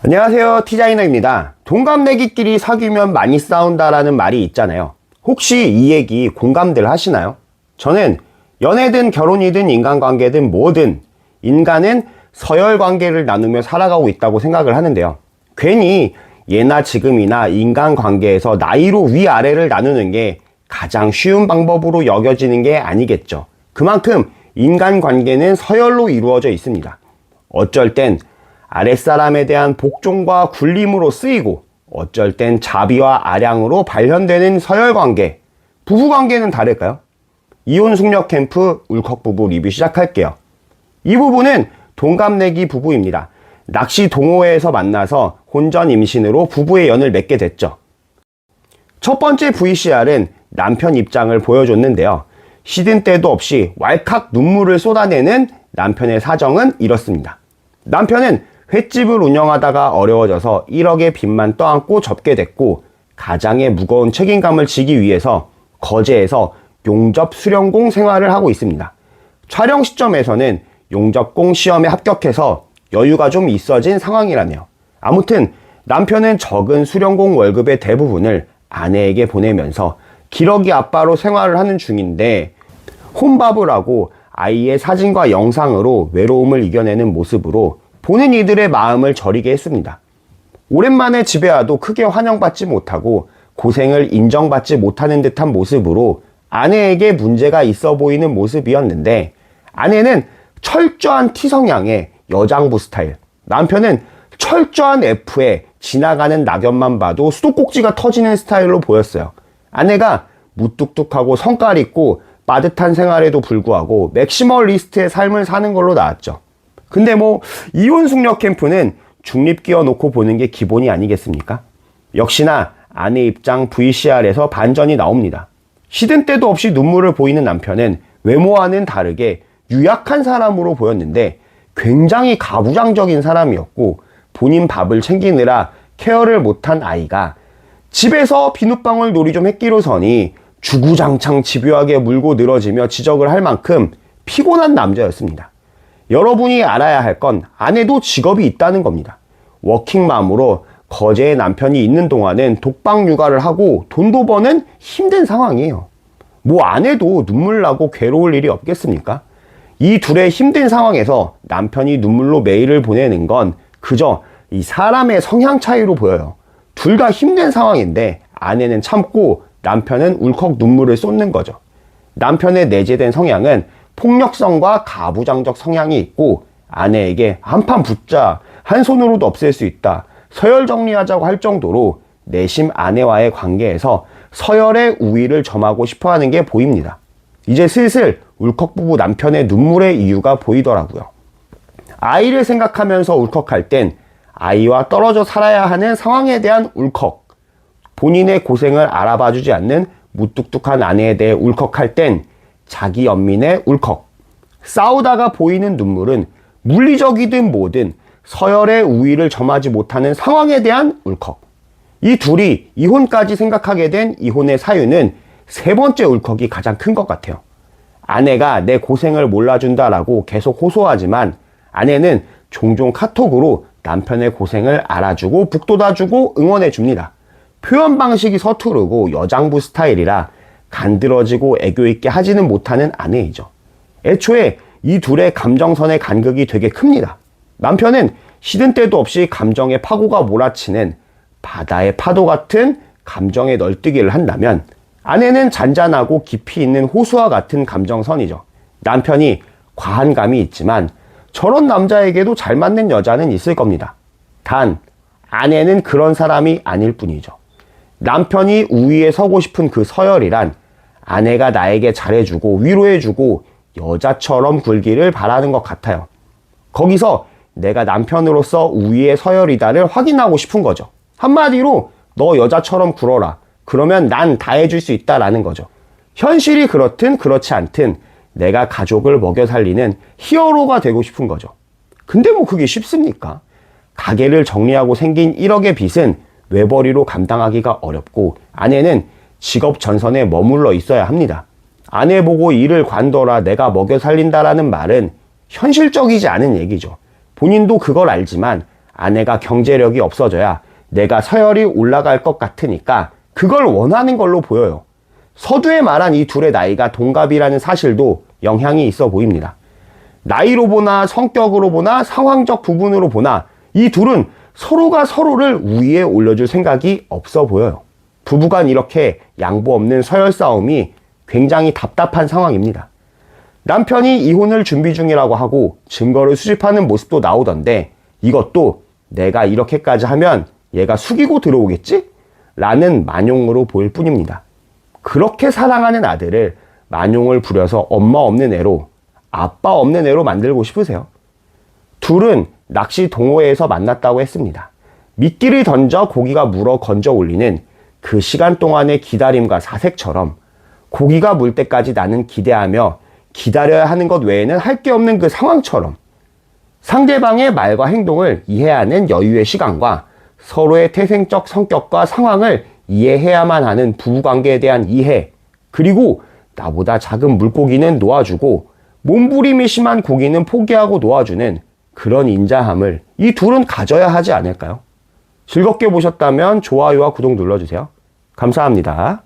안녕하세요, T자이너입니다. 동갑내기끼리 사귀면 많이 싸운다라는 말이 있잖아요. 혹시 이 얘기 공감들 하시나요? 저는 연애든 결혼이든 인간관계든 뭐든 인간은 서열관계를 나누며 살아가고 있다고 생각을 하는데요. 괜히 예나 지금이나 인간관계에서 나이로 위아래를 나누는 게 가장 쉬운 방법으로 여겨지는 게 아니겠죠. 그만큼 인간관계는 서열로 이루어져 있습니다. 어쩔 땐 아랫사람에 대한 복종과 굴림으로 쓰이고 어쩔 땐 자비와 아량으로 발현되는 서열관계. 부부관계는 다를까요? 이혼 숙녀 캠프 울컥부부 리뷰 시작할게요. 이 부부는 동갑내기 부부입니다. 낚시 동호회에서 만나서 혼전 임신으로 부부의 연을 맺게 됐죠. 첫 번째 VCR은 남편 입장을 보여줬는데요. 시든 때도 없이 왈칵 눈물을 쏟아내는 남편의 사정은 이렇습니다. 남편은 횟집을 운영하다가 어려워져서 1억의 빚만 떠안고 접게 됐고 가장의 무거운 책임감을 지기 위해서 거제에서 용접 수련공 생활을 하고 있습니다. 촬영 시점에서는 용접공 시험에 합격해서 여유가 좀 있어진 상황이라네요. 아무튼 남편은 적은 수련공 월급의 대부분을 아내에게 보내면서 기러기 아빠로 생활을 하는 중인데 혼밥을 하고 아이의 사진과 영상으로 외로움을 이겨내는 모습으로 보는 이들의 마음을 저리게 했습니다. 오랜만에 집에 와도 크게 환영받지 못하고 고생을 인정받지 못하는 듯한 모습으로 아내에게 문제가 있어 보이는 모습이었는데 아내는 철저한 T 성향의 여장부 스타일, 남편은 철저한 F에 지나가는 낙엽만 봐도 수도꼭지가 터지는 스타일로 보였어요. 아내가 무뚝뚝하고 성깔 있고 빠듯한 생활에도 불구하고 맥시멀리스트의 삶을 사는 걸로 나왔죠. 근데 이혼 숙녀 캠프는 중립 끼워놓고 보는 게 기본이 아니겠습니까? 역시나 아내 입장 VCR에서 반전이 나옵니다. 시든 때도 없이 눈물을 보이는 남편은 외모와는 다르게 유약한 사람으로 보였는데 굉장히 가부장적인 사람이었고 본인 밥을 챙기느라 케어를 못한 아이가 집에서 비눗방울 놀이 좀 했기로서니 주구장창 집요하게 물고 늘어지며 지적을 할 만큼 피곤한 남자였습니다. 여러분이 알아야 할 건 아내도 직업이 있다는 겁니다. 워킹맘으로 거제에 남편이 있는 동안은 독박 육아를 하고 돈도 버는 힘든 상황이에요. 아내도 눈물 나고 괴로울 일이 없겠습니까? 이 둘의 힘든 상황에서 남편이 눈물로 메일을 보내는 건 그저 이 사람의 성향 차이로 보여요. 둘 다 힘든 상황인데 아내는 참고 남편은 울컥 눈물을 쏟는 거죠. 남편의 내재된 성향은 폭력성과 가부장적 성향이 있고 아내에게 한판 붙자, 한 손으로도 없앨 수 있다, 서열 정리하자고 할 정도로 내심 아내와의 관계에서 서열의 우위를 점하고 싶어하는 게 보입니다. 이제 슬슬 울컥부부 남편의 눈물의 이유가 보이더라고요. 아이를 생각하면서 울컥할 땐 아이와 떨어져 살아야 하는 상황에 대한 울컥, 본인의 고생을 알아봐주지 않는 무뚝뚝한 아내에 대해 울컥할 땐 자기 연민의 울컥, 싸우다가 보이는 눈물은 물리적이든 뭐든 서열의 우위를 점하지 못하는 상황에 대한 울컥. 이 둘이 이혼까지 생각하게 된 이혼의 사유는 세 번째 울컥이 가장 큰 것 같아요. 아내가 내 고생을 몰라준다라고 계속 호소하지만 아내는 종종 카톡으로 남편의 고생을 알아주고 북돋아주고 응원해줍니다. 표현 방식이 서투르고 여장부 스타일이라 간드러지고 애교있게 하지는 못하는 아내이죠. 애초에 이 둘의 감정선의 간극이 되게 큽니다. 남편은 시든 때도 없이 감정의 파고가 몰아치는 바다의 파도 같은 감정의 널뛰기를 한다면 아내는 잔잔하고 깊이 있는 호수와 같은 감정선이죠. 남편이 과한 감이 있지만 저런 남자에게도 잘 맞는 여자는 있을 겁니다. 단 아내는 그런 사람이 아닐 뿐이죠. 남편이 우위에 서고 싶은 그 서열이란 아내가 나에게 잘해주고 위로해주고 여자처럼 굴기를 바라는 것 같아요. 거기서 내가 남편으로서 우위의 서열이다를 확인하고 싶은 거죠. 한마디로 너 여자처럼 굴어라. 그러면 난 다 해줄 수 있다라는 거죠. 현실이 그렇든 그렇지 않든 내가 가족을 먹여 살리는 히어로가 되고 싶은 거죠. 근데 그게 쉽습니까? 가게를 정리하고 생긴 1억의 빚은 외벌이로 감당하기가 어렵고 아내는 직업 전선에 머물러 있어야 합니다. 아내 보고 일을 관둬라, 내가 먹여 살린다라는 말은 현실적이지 않은 얘기죠. 본인도 그걸 알지만 아내가 경제력이 없어져야 내가 서열이 올라갈 것 같으니까 그걸 원하는 걸로 보여요. 서두에 말한 이 둘의 나이가 동갑이라는 사실도 영향이 있어 보입니다. 나이로 보나 성격으로 보나 상황적 부분으로 보나 이 둘은 서로가 서로를 우위에 올려줄 생각이 없어 보여요. 부부간 이렇게 양보 없는 서열 싸움이 굉장히 답답한 상황입니다. 남편이 이혼을 준비 중이라고 하고 증거를 수집하는 모습도 나오던데 이것도 내가 이렇게까지 하면 얘가 숙이고 들어오겠지? 라는 만용으로 보일 뿐입니다. 그렇게 사랑하는 아들을 만용을 부려서 엄마 없는 애로, 아빠 없는 애로 만들고 싶으세요? 둘은 낚시 동호회에서 만났다고 했습니다. 미끼를 던져 고기가 물어 건져 올리는 그 시간 동안의 기다림과 사색처럼 고기가 물 때까지 나는 기대하며 기다려야 하는 것 외에는 할 게 없는 그 상황처럼 상대방의 말과 행동을 이해하는 여유의 시간과 서로의 태생적 성격과 상황을 이해해야만 하는 부부관계에 대한 이해, 그리고 나보다 작은 물고기는 놓아주고 몸부림이 심한 고기는 포기하고 놓아주는 그런 인자함을 이 둘은 가져야 하지 않을까요? 즐겁게 보셨다면 좋아요와 구독 눌러주세요. 감사합니다.